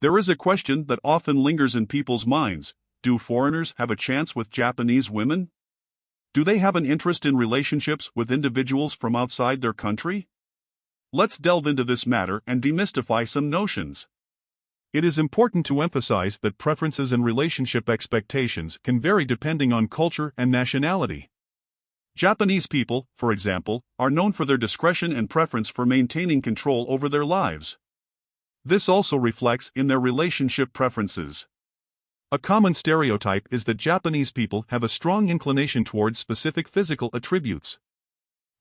There is a question that often lingers in people's minds: do foreigners have a chance with Japanese women? Do they have an interest in relationships with individuals from outside their country? Let's delve into this matter and demystify some notions. It is important to emphasize that preferences and relationship expectations can vary depending on culture and nationality. Japanese people, for example, are known for their discretion and preference for maintaining control over their lives. This also reflects in their relationship preferences. A common stereotype is that Japanese people have a strong inclination towards specific physical attributes.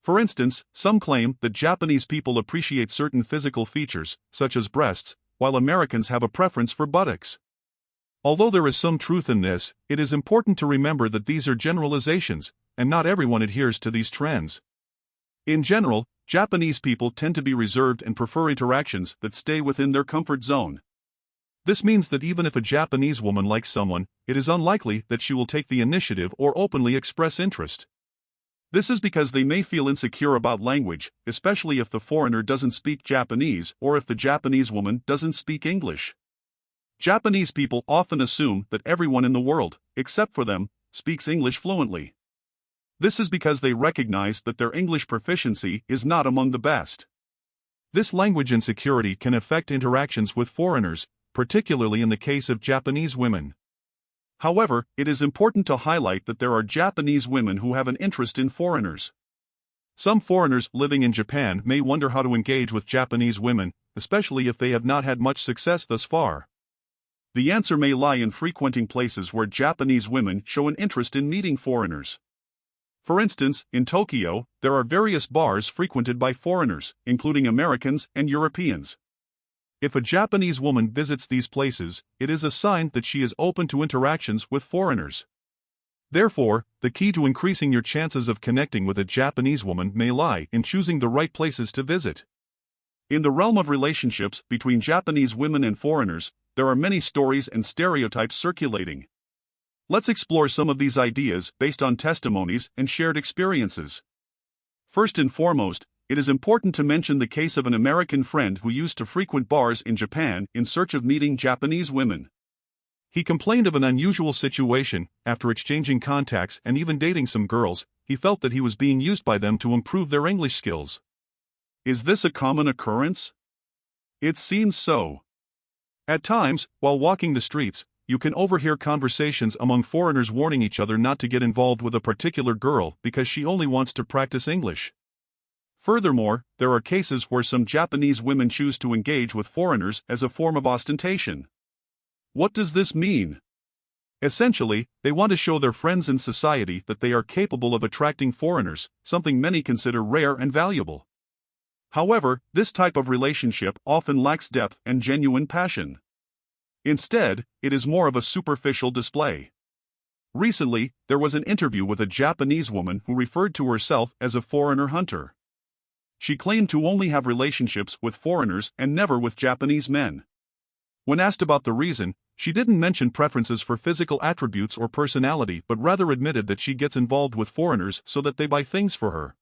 For instance, some claim that Japanese people appreciate certain physical features, such as breasts, while Americans have a preference for buttocks. Although there is some truth in this, it is important to remember that these are generalizations, and not everyone adheres to these trends. In general, Japanese people tend to be reserved and prefer interactions that stay within their comfort zone. This means that even if a Japanese woman likes someone, it is unlikely that she will take the initiative or openly express interest. This is because they may feel insecure about language, especially if the foreigner doesn't speak Japanese or if the Japanese woman doesn't speak English. Japanese people often assume that everyone in the world, except for them, speaks English fluently. This is because they recognize that their English proficiency is not among the best. This language insecurity can affect interactions with foreigners, particularly in the case of Japanese women. However, it is important to highlight that there are Japanese women who have an interest in foreigners. Some foreigners living in Japan may wonder how to engage with Japanese women, especially if they have not had much success thus far. The answer may lie in frequenting places where Japanese women show an interest in meeting foreigners. For instance, in Tokyo, there are various bars frequented by foreigners, including Americans and Europeans. If a Japanese woman visits these places, it is a sign that she is open to interactions with foreigners. Therefore, the key to increasing your chances of connecting with a Japanese woman may lie in choosing the right places to visit. In the realm of relationships between Japanese women and foreigners, there are many stories and stereotypes circulating. Let's explore some of these ideas based on testimonies and shared experiences. First and foremost, it is important to mention the case of an American friend who used to frequent bars in Japan in search of meeting Japanese women. He complained of an unusual situation: after exchanging contacts and even dating some girls, he felt that he was being used by them to improve their English skills. Is this a common occurrence? It seems so. At times, while walking the streets, you can overhear conversations among foreigners warning each other not to get involved with a particular girl because she only wants to practice English. Furthermore, there are cases where some Japanese women choose to engage with foreigners as a form of ostentation. What does this mean? Essentially, they want to show their friends in society that they are capable of attracting foreigners, something many consider rare and valuable. However, this type of relationship often lacks depth and genuine passion. Instead, it is more of a superficial display. Recently, there was an interview with a Japanese woman who referred to herself as a foreigner hunter. She claimed to only have relationships with foreigners and never with Japanese men. When asked about the reason, she didn't mention preferences for physical attributes or personality but rather admitted that she gets involved with foreigners so that they buy things for her.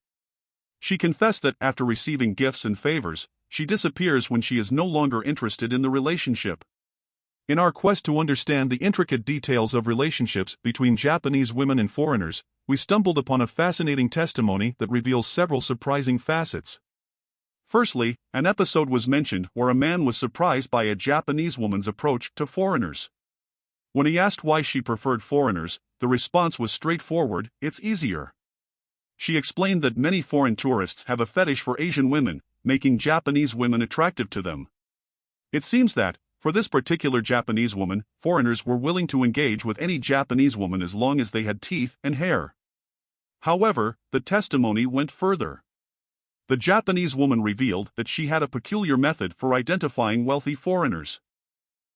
She confessed that after receiving gifts and favors, she disappears when she is no longer interested in the relationship. In our quest to understand the intricate details of relationships between Japanese women and foreigners, we stumbled upon a fascinating testimony that reveals several surprising facets. Firstly, an episode was mentioned where a man was surprised by a Japanese woman's approach to foreigners. When he asked why she preferred foreigners, the response was straightforward: it's easier. She explained that many foreign tourists have a fetish for Asian women, making Japanese women attractive to them. It seems that, for this particular Japanese woman, foreigners were willing to engage with any Japanese woman as long as they had teeth and hair. However, the testimony went further. The Japanese woman revealed that she had a peculiar method for identifying wealthy foreigners.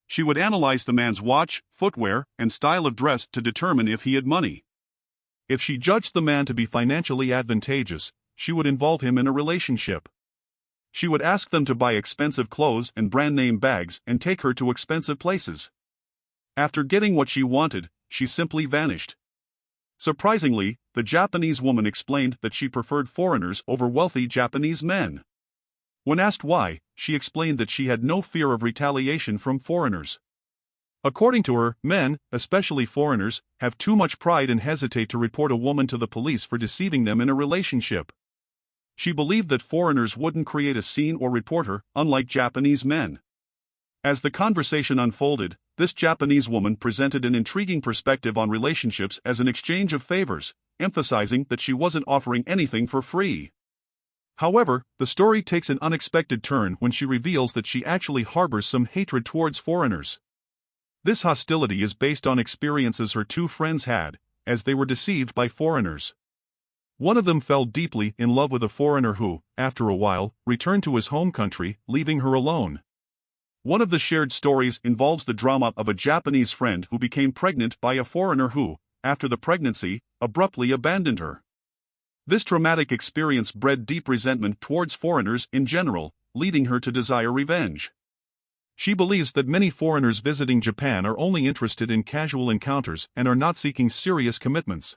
She would analyze the man's watch, footwear, and style of dress to determine if he had money. If she judged the man to be financially advantageous, she would involve him in a relationship. She would ask them to buy expensive clothes and brand-name bags and take her to expensive places. After getting what she wanted, she simply vanished. Surprisingly, the Japanese woman explained that she preferred foreigners over wealthy Japanese men. When asked why, she explained that she had no fear of retaliation from foreigners. According to her, men, especially foreigners, have too much pride and hesitate to report a woman to the police for deceiving them in a relationship. She believed that foreigners wouldn't create a scene or report her, unlike Japanese men. As the conversation unfolded, this Japanese woman presented an intriguing perspective on relationships as an exchange of favors, emphasizing that she wasn't offering anything for free. However, the story takes an unexpected turn when she reveals that she actually harbors some hatred towards foreigners. This hostility is based on experiences her two friends had, as they were deceived by foreigners. One of them fell deeply in love with a foreigner who, after a while, returned to his home country, leaving her alone. One of the shared stories involves the drama of a Japanese friend who became pregnant by a foreigner who, after the pregnancy, abruptly abandoned her. This traumatic experience bred deep resentment towards foreigners in general, leading her to desire revenge. She believes that many foreigners visiting Japan are only interested in casual encounters and are not seeking serious commitments.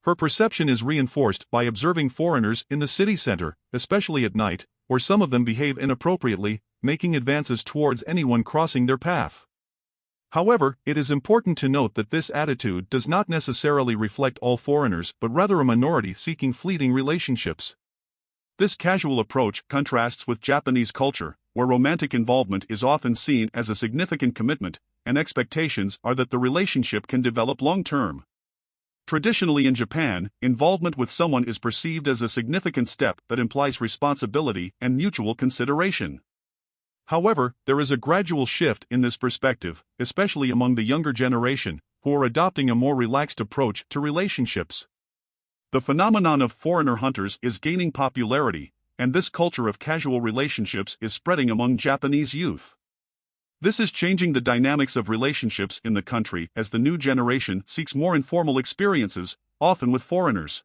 Her perception is reinforced by observing foreigners in the city center, especially at night, where some of them behave inappropriately, making advances towards anyone crossing their path. However, it is important to note that this attitude does not necessarily reflect all foreigners but rather a minority seeking fleeting relationships. This casual approach contrasts with Japanese culture, where romantic involvement is often seen as a significant commitment, and expectations are that the relationship can develop long-term. Traditionally in Japan, involvement with someone is perceived as a significant step that implies responsibility and mutual consideration. However, there is a gradual shift in this perspective, especially among the younger generation, who are adopting a more relaxed approach to relationships. The phenomenon of foreigner hunters is gaining popularity, and this culture of casual relationships is spreading among Japanese youth. This is changing the dynamics of relationships in the country as the new generation seeks more informal experiences, often with foreigners.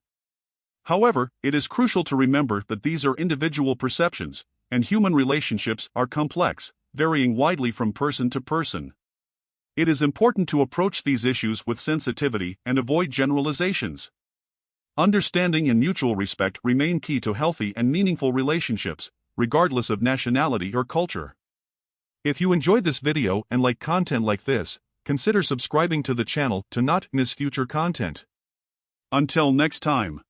However, it is crucial to remember that these are individual perceptions, and human relationships are complex, varying widely from person to person. It is important to approach these issues with sensitivity and avoid generalizations. Understanding and mutual respect remain key to healthy and meaningful relationships, regardless of nationality or culture. If you enjoyed this video and like content like this, consider subscribing to the channel to not miss future content. Until next time.